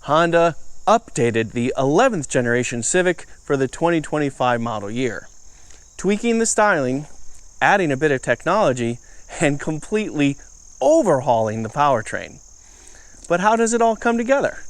Honda updated the 11th generation Civic for the 2025 model year, tweaking the styling, adding a bit of technology, and completely overhauling the powertrain. But how does it all come together?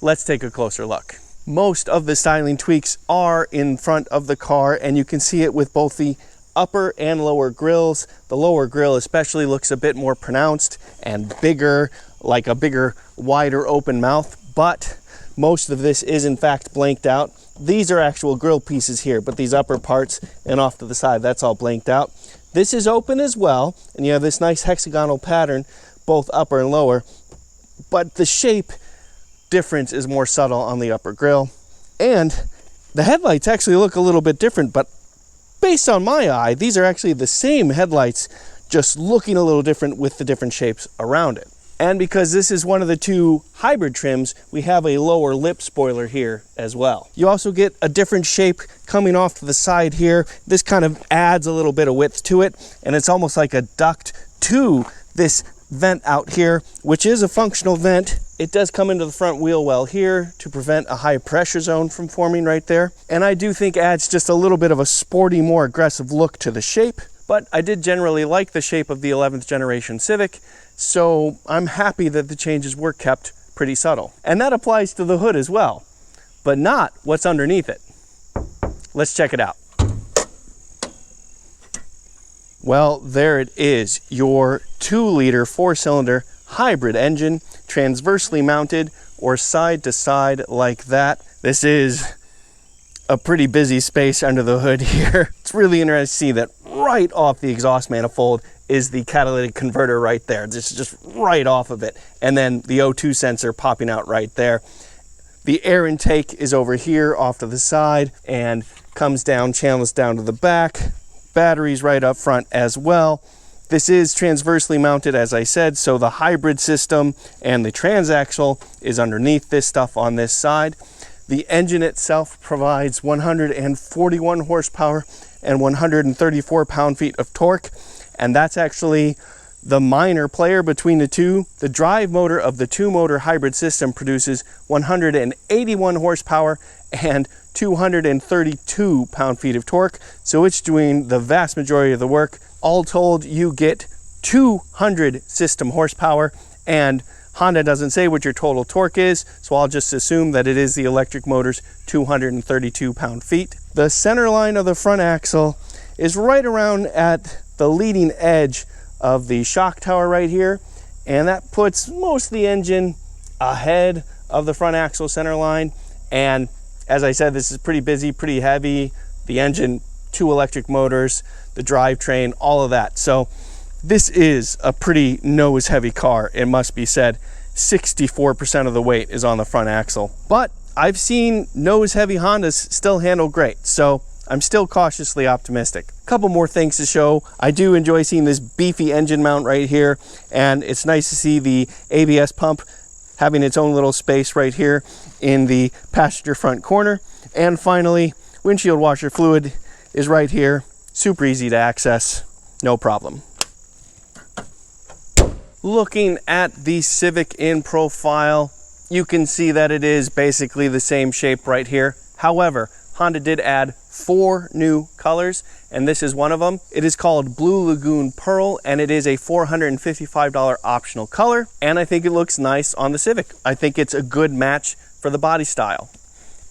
Let's take a closer look. Most of the styling tweaks are in front of the car, and you can see it with both the upper and lower grills. The lower grill especially looks a bit more pronounced and bigger, like a bigger, wider open mouth, but most of this is in fact blanked out. These are actual grill pieces here, but these upper parts and off to the side, that's all blanked out. This is open as well, and you have this nice hexagonal pattern, both upper and lower, but the shape difference is more subtle on the upper grill. And the headlights actually look a little bit different, but based on my eye, these are actually the same headlights, just looking a little different with the different shapes around it. And because this is one of the two hybrid trims, we have a lower lip spoiler here as well. You also get a different shape coming off to the side here. This kind of adds a little bit of width to it, and it's almost like a duct to this vent out here, which is a functional vent. It does come into the front wheel well here to prevent a high pressure zone from forming right there. And I do think adds just a little bit of a sporty, more aggressive look to the shape. But I did generally like the shape of the 11th generation Civic, so I'm happy that the changes were kept pretty subtle. And that applies to the hood as well, but not what's underneath it. Let's check it out. Well, there it is, your 2-liter 4-cylinder hybrid engine, transversely mounted or side to side like that. This is a pretty busy space under the hood here. It's really interesting to see that right off the exhaust manifold is the catalytic converter right there. This is just right off of it. And then the O2 sensor popping out right there. The air intake is over here off to the side and comes down, channels down to the back. Batteries right up front as well. This is transversely mounted, as I said, so the hybrid system and the transaxle is underneath this stuff on this side. The engine itself provides 141 horsepower and 134 pound-feet of torque, and that's actually the minor player between the two. The drive motor of the 2-motor hybrid system produces 181 horsepower and 232 pound-feet of torque, so it's doing the vast majority of the work. All told, you get 200 system horsepower, and Honda doesn't say what your total torque is, so I'll just assume that it is the electric motor's 232 pound-feet. The center line of the front axle is right around at the leading edge of the shock tower right here, and that puts most of the engine ahead of the front axle center line. And as I said, this is pretty busy, pretty heavy. The engine, 2 electric motors, the drivetrain, all of that. So this is a pretty nose heavy car, it must be said. 64% of the weight is on the front axle. But I've seen nose heavy Hondas still handle great, so I'm still cautiously optimistic. A couple more things to show. I do enjoy seeing this beefy engine mount right here, and it's nice to see the ABS pump having its own little space right here in the passenger front corner. And finally, windshield washer fluid is right here. Super easy to access, no problem. Looking at the Civic in profile, you can see that it is basically the same shape right here. However, Honda did add 4 new colors, and this is one of them. It is called Blue Lagoon Pearl, and it is a $455 optional color, and I think it looks nice on the Civic. I think it's a good match for the body style.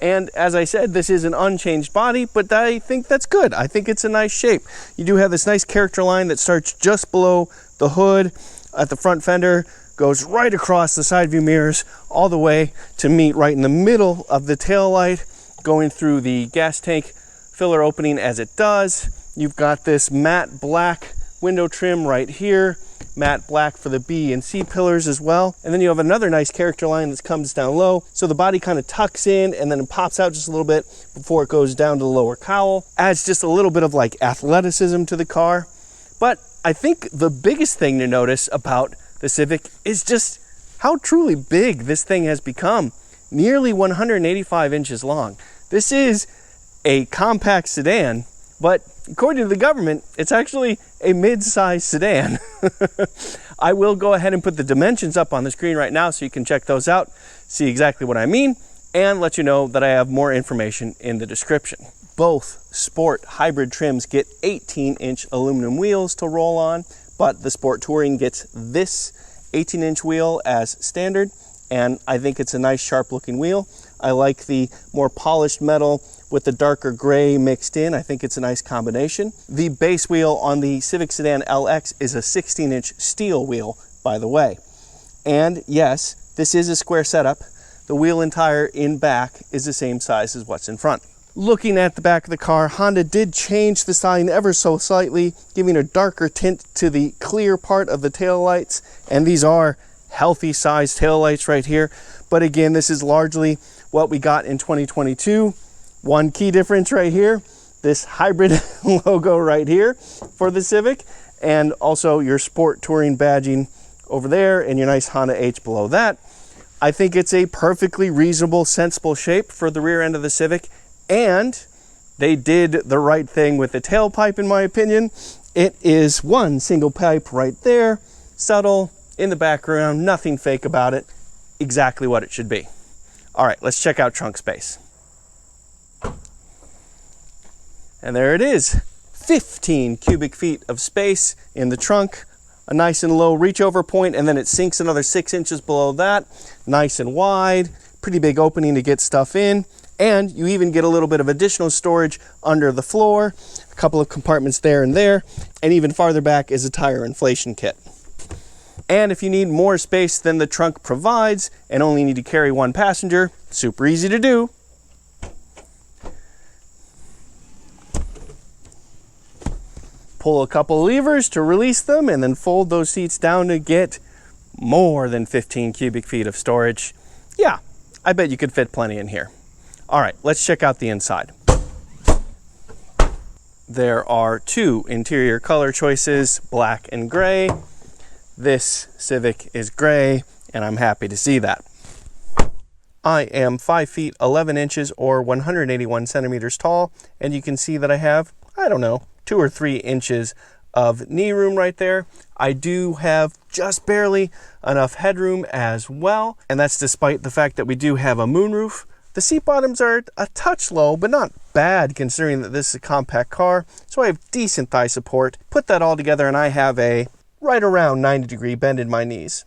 And as I said, this is an unchanged body, but I think that's good. I think it's a nice shape. You do have this nice character line that starts just below the hood at the front fender, goes right across the side view mirrors all the way to meet right in the middle of the tail light, going through the gas tank filler opening as it does. You've got this matte black window trim right here, matte black for the B and C pillars as well. And then you have another nice character line that comes down low. So the body kind of tucks in and then it pops out just a little bit before it goes down to the lower cowl. Adds just a little bit of like athleticism to the car. But I think the biggest thing to notice about the Civic is just how truly big this thing has become. Nearly 185 inches long. This is a compact sedan but according to the government, it's actually a mid-size sedan. I will go ahead and put the dimensions up on the screen right now so you can check those out, see exactly what I mean, and let you know that I have more information in the description. Both Sport hybrid trims get 18-inch aluminum wheels to roll on, but the Sport Touring gets this 18-inch wheel as standard, and I think it's a nice sharp-looking wheel. I like the more polished metal with the darker gray mixed in. I think it's a nice combination. The base wheel on the Civic Sedan LX is a 16-inch steel wheel, by the way. And yes, this is a square setup. The wheel and tire in back is the same size as what's in front. Looking at the back of the car, Honda did change the styling ever so slightly, giving a darker tint to the clear part of the taillights. And these are healthy sized taillights right here. But again, this is largely what we got in 2022. One key difference right here, this hybrid logo right here for the Civic, and also your Sport Touring badging over there and your nice Honda H below that. I think it's a perfectly reasonable, sensible shape for the rear end of the Civic, and they did the right thing with the tailpipe in my opinion. It is one single pipe right there, subtle, in the background, nothing fake about it, exactly what it should be. All right, let's check out trunk space. And there it is, 15 cubic feet of space in the trunk, a nice and low reach over point, and then it sinks another 6 inches below that, nice and wide, pretty big opening to get stuff in, and you even get a little bit of additional storage under the floor, a couple of compartments there, and even farther back is a tire inflation kit. And if you need more space than the trunk provides and only need to carry one passenger, super easy to do. Pull a couple levers to release them and then fold those seats down to get more than 15 cubic feet of storage. Yeah, I bet you could fit plenty in here. All right, let's check out the inside. There are two interior color choices, black and gray. This Civic is gray, and I'm happy to see that. I am 5 feet 11 inches or 181 centimeters tall, and you can see that I have, I don't know, 2 or 3 inches of knee room right there. I do have just barely enough headroom as well, and that's despite the fact that we do have a moonroof. The seat bottoms are a touch low, but not bad considering that this is a compact car, so I have decent thigh support. Put that all together and I have a right around 90-degree bend in my knees.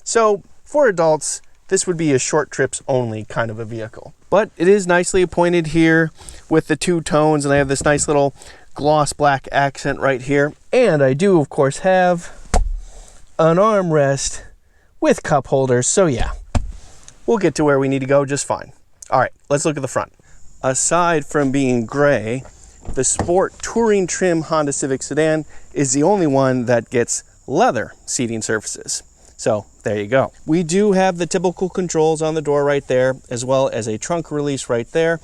So for adults, this would be a short trips only kind of a vehicle. But it is nicely appointed here with the two tones, and I have this nice little gloss black accent right here. And I do, of course, have an armrest with cup holders. So yeah, we'll get to where we need to go just fine. All right, let's look at the front. Aside from being gray, the Sport Touring trim Honda Civic sedan is the only one that gets leather seating surfaces. So there you go. We do have the typical controls on the door right there, as well as a trunk release right there.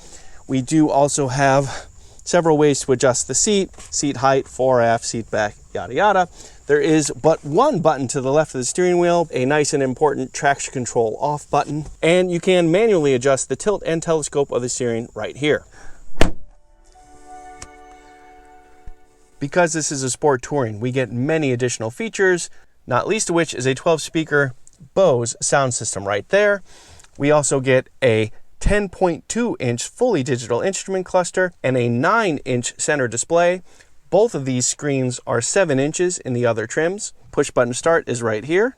We do also have several ways to adjust the seat height, fore, aft, seat back, yada yada. There is but one button to the left of the steering wheel, a nice and important traction control off button, and you can manually adjust the tilt and telescope of the steering right here. Because this is a Sport Touring, we get many additional features, not least of which is a 12-speaker Bose sound system right there. We also get a 10.2-inch fully digital instrument cluster and a 9-inch center display. Both of these screens are 7 inches in the other trims. Push button start is right here.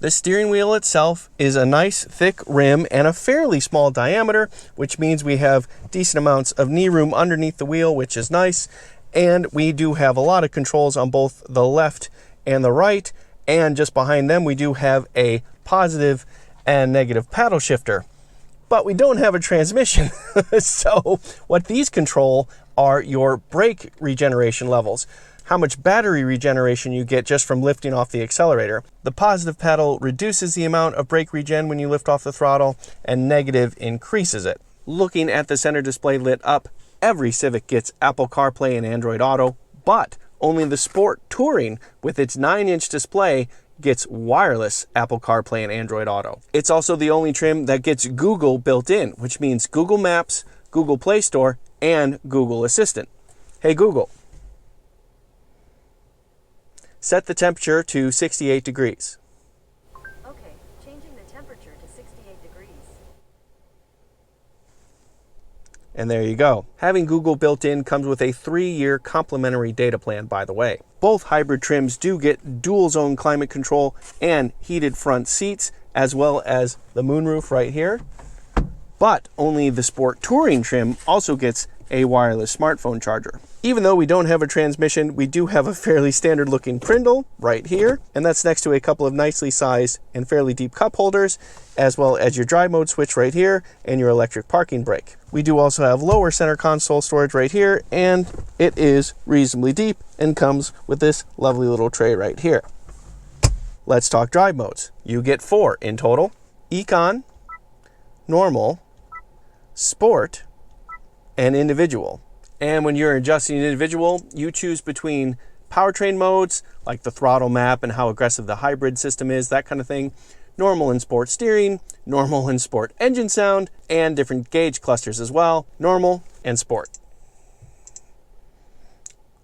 The steering wheel itself is a nice thick rim and a fairly small diameter, which means we have decent amounts of knee room underneath the wheel, which is nice. And we do have a lot of controls on both the left and the right. And just behind them, we do have a positive and negative paddle shifter. But we don't have a transmission. So what these control are your brake regeneration levels, how much battery regeneration you get just from lifting off the accelerator. The positive pedal reduces the amount of brake regen when you lift off the throttle, and negative increases it. Looking at the center display lit up, every Civic gets Apple CarPlay and Android Auto, but only the Sport Touring with its 9-inch display gets wireless Apple CarPlay and Android Auto. It's also the only trim that gets Google built in, which means Google Maps, Google Play Store, and Google Assistant. Hey Google, set the temperature to 68 degrees. Okay, changing the temperature to 68 degrees. And there you go. Having Google built in comes with a 3-year complimentary data plan, by the way. Both hybrid trims do get dual zone climate control and heated front seats, as well as the moonroof right here. But only the Sport Touring trim also gets a wireless smartphone charger. Even though we don't have a transmission, we do have a fairly standard looking Prindle right here, and that's next to a couple of nicely sized and fairly deep cup holders, as well as your drive mode switch right here and your electric parking brake. We do also have lower center console storage right here, and it is reasonably deep and comes with this lovely little tray right here. Let's talk drive modes. You get 4 in total: Econ, Normal, Sport, and Individual. And when you're adjusting individual, you choose between powertrain modes, like the throttle map and how aggressive the hybrid system is, that kind of thing, normal and sport steering, normal and sport engine sound, and different gauge clusters as well, normal and sport.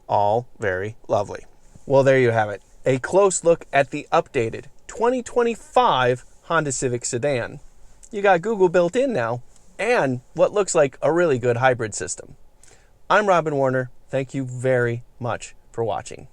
All very lovely. Well, there you have it. A close look at the updated 2025 Honda Civic sedan. You got Google built in now, and what looks like a really good hybrid system. I'm Robin Warner. Thank you very much for watching.